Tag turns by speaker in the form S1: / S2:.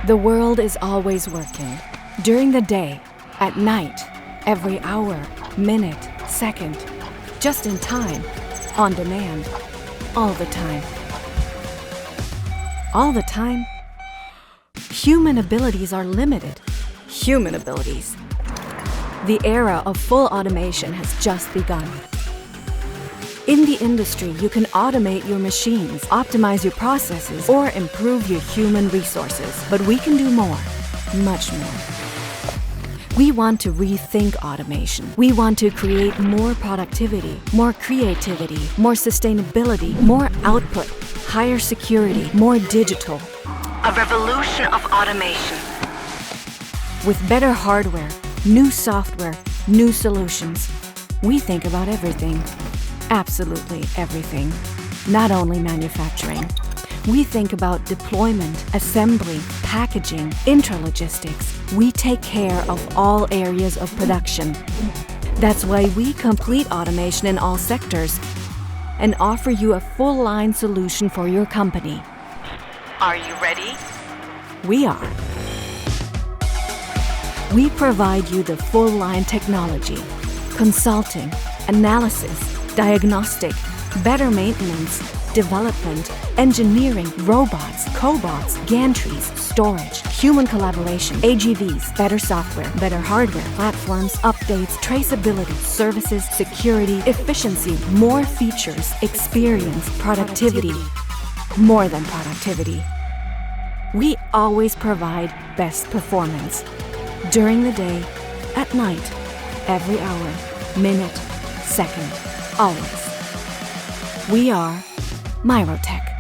S1: The world is always working. During the day, at night, every hour, minute, second. Just in time, on demand, all the time. All the time? Human abilities are limited. Human abilities. The era of full automation has just begun. In the industry, you can automate your machines, optimize your processes, or improve your human resources. But we can do more, much more. We want to rethink automation. We want to create more productivity, more creativity, more sustainability, more output, higher security, more digital. A revolution of automation. With better hardware, new software, new solutions, we think about everything. Absolutely everything. Not only manufacturing. We think about deployment, assembly, packaging, intralogistics. We take care of all areas of production. That's why we complete automation in all sectors and offer you a full-line solution for your company. Are you ready? We are. We provide you the full-line technology, consulting, analysis, diagnostic, better maintenance, development, engineering, robots, cobots, gantries, storage, human collaboration, AGVs, better software, better hardware, platforms, updates, traceability, services, security, efficiency, more features, experience, productivity, more than productivity. We always provide best performance. During the day, at night, every hour, minute, second, always. We are Mairotec.